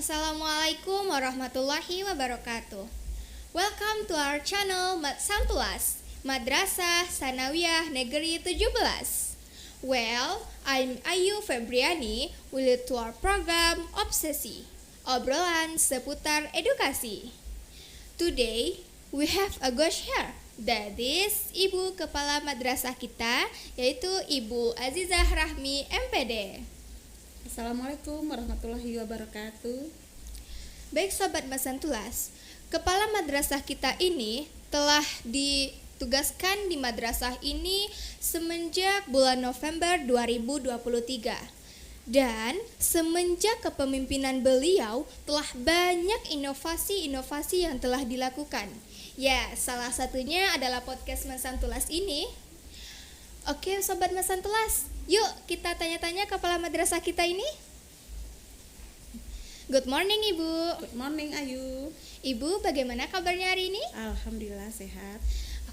Assalamualaikum warahmatullahi wabarakatuh. Welcome to our channel Mat Santulas, Madrasah Sanawiyah Negeri 17. Well, I'm Ayu Febriani, we lead to our program Obsesi, obrolan seputar edukasi. Today, we have a guest here. That is Ibu Kepala Madrasah kita, yaitu Ibu Azizah Rahmi MPD. Assalamualaikum warahmatullahi wabarakatuh. Baik Sobat Masantulas, Kepala Madrasah kita ini telah ditugaskan di madrasah ini semenjak bulan November 2023. Dan semenjak kepemimpinan beliau telah banyak inovasi-inovasi yang telah dilakukan. Ya, salah satunya adalah podcast Masantulas ini. Oke Sobat Masantulas, yuk kita tanya-tanya kepala madrasah kita ini. Good morning Ibu. Good morning Ayu. Ibu, bagaimana kabarnya hari ini? Alhamdulillah sehat.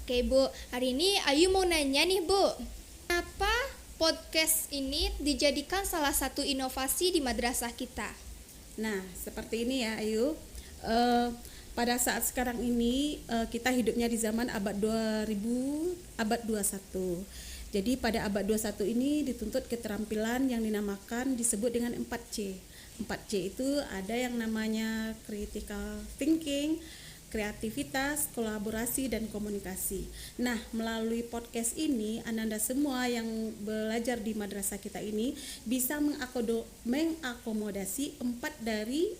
Oke Bu, hari ini Ayu mau nanya nih Bu, kenapa podcast ini dijadikan salah satu inovasi di madrasah kita? Nah, seperti ini ya Ayu. Pada saat sekarang ini kita hidupnya di zaman abad 2000, abad 21. Jadi pada abad 21 ini dituntut keterampilan yang dinamakan disebut dengan 4C. 4C itu ada yang namanya critical thinking, kreativitas, kolaborasi, dan komunikasi. Nah, melalui podcast ini, Ananda semua yang belajar di madrasah kita ini bisa mengakomodasi 4 dari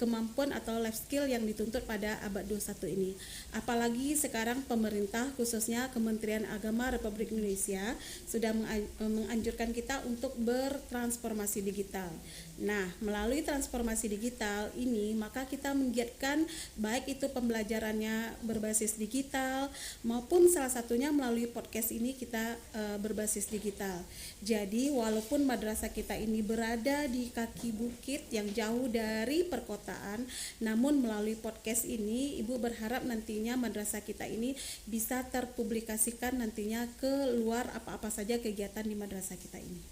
kemampuan atau life skill yang dituntut pada abad 21 ini. Apalagi sekarang pemerintah, khususnya Kementerian Agama Republik Indonesia, sudah menganjurkan kita untuk bertransformasi digital. Nah, melalui transformasi digital ini, maka kita menggiatkan baik itu pembelajarannya berbasis digital maupun salah satunya melalui podcast ini kita berbasis digital. Jadi walaupun madrasah kita ini berada di kaki bukit yang jauh dari perkotaan, namun melalui podcast ini Ibu berharap nantinya madrasah kita ini bisa terpublikasikan nantinya ke luar apa-apa saja kegiatan di madrasah kita ini.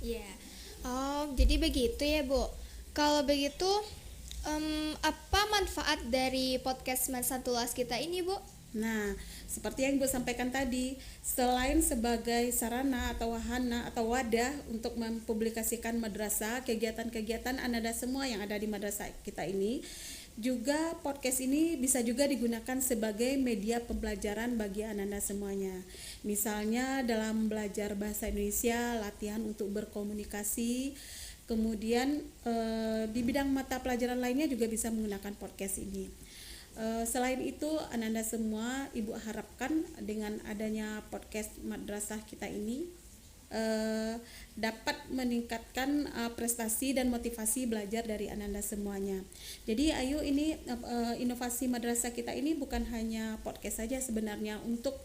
Iya. Oh, jadi begitu ya Bu. Kalau begitu apa manfaat dari podcast Masantulas kita ini Bu? Nah, seperti yang Ibu sampaikan tadi, selain sebagai sarana atau wahana atau wadah untuk mempublikasikan madrasah, kegiatan-kegiatan Ananda semua yang ada di madrasah kita ini, juga podcast ini bisa juga digunakan sebagai media pembelajaran bagi Ananda semuanya. Misalnya dalam belajar bahasa Indonesia, latihan untuk berkomunikasi. Kemudian di bidang mata pelajaran lainnya juga bisa menggunakan podcast ini. Selain itu, Ananda semua Ibu harapkan dengan adanya podcast madrasah kita ini dapat meningkatkan prestasi dan motivasi belajar dari Ananda semuanya. Jadi Ayu, ini inovasi madrasah kita ini bukan hanya podcast saja sebenarnya untuk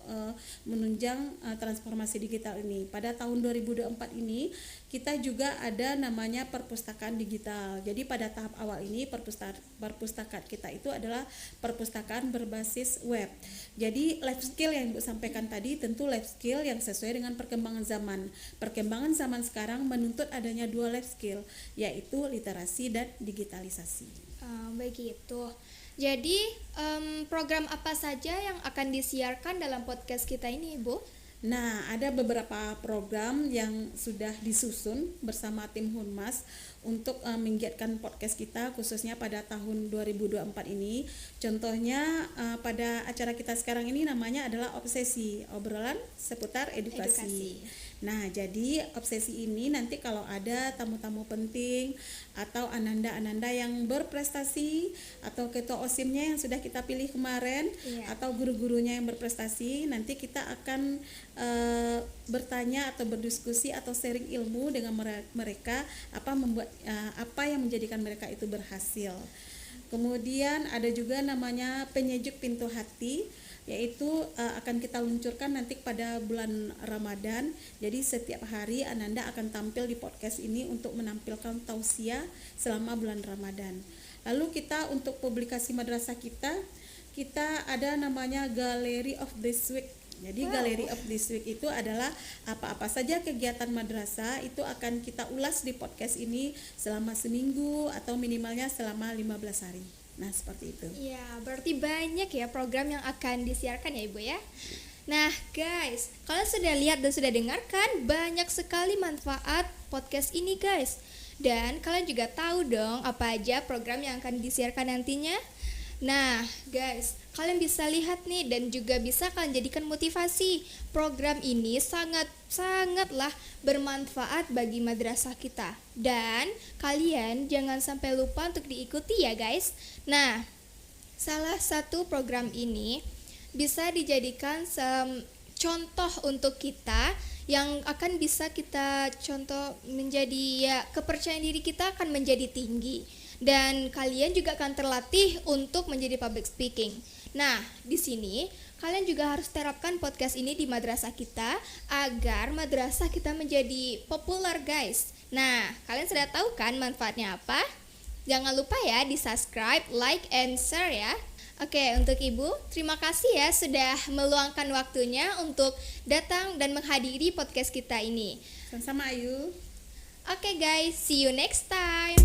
menunjang transformasi digital ini. Pada tahun 2024 ini kita juga ada namanya perpustakaan digital. Jadi pada tahap awal ini perpustakaan kita itu adalah perpustakaan berbasis web. Jadi life skill yang Ibu sampaikan tadi tentu life skill yang sesuai dengan perkembangan zaman. Perkembangan zaman sekarang menuntut adanya dua life skill, yaitu literasi dan digitalisasi. Begitu. Jadi program apa saja yang akan disiarkan dalam podcast kita ini Bu? Nah, ada beberapa program yang sudah disusun bersama tim Hunmas untuk menggiatkan podcast kita khususnya pada tahun 2024 ini. Contohnya pada acara kita sekarang ini namanya adalah Obsesi, obrolan seputar edukasi. Nah, jadi obsesi ini nanti kalau ada tamu-tamu penting atau ananda-ananda yang berprestasi atau ketua OSIM-nya yang sudah kita pilih kemarin, atau guru-gurunya yang berprestasi, nanti kita akan bertanya atau berdiskusi atau sharing ilmu dengan mereka apa yang menjadikan mereka itu berhasil. Kemudian ada juga namanya penyejuk pintu hati, yaitu akan kita luncurkan nanti pada bulan Ramadan. Jadi setiap hari Ananda akan tampil di podcast ini untuk menampilkan tausiah selama bulan Ramadan. Lalu kita untuk publikasi madrasah kita ada namanya Gallery of this Week. Jadi Wow. Gallery of this week itu adalah apa-apa saja kegiatan madrasah itu akan kita ulas di podcast ini selama seminggu atau minimalnya selama 15 hari. Nah, seperti itu. Ya, berarti banyak ya program yang akan disiarkan ya Ibu ya. Nah guys, kalian sudah lihat dan sudah dengarkan banyak sekali manfaat podcast ini guys. Dan kalian juga tahu dong apa aja program yang akan disiarkan nantinya. Nah guys, kalian bisa lihat nih dan juga bisa kalian jadikan motivasi. Program ini sangatlah bermanfaat bagi madrasah kita. Dan kalian jangan sampai lupa untuk diikuti ya guys. Nah, salah satu program ini bisa dijadikan contoh untuk kita yang akan bisa kita contoh menjadi ya kepercayaan diri kita akan menjadi tinggi dan kalian juga akan terlatih untuk menjadi public speaking. Nah, di sini kalian juga harus terapkan podcast ini di madrasah kita agar madrasah kita menjadi populer guys. Nah, kalian sudah tahu kan manfaatnya apa? Jangan lupa ya di-subscribe, like, and share ya. Oke, untuk Ibu, terima kasih ya sudah meluangkan waktunya untuk datang dan menghadiri podcast kita ini. Sama-sama Ayu. Oke guys, see you next time.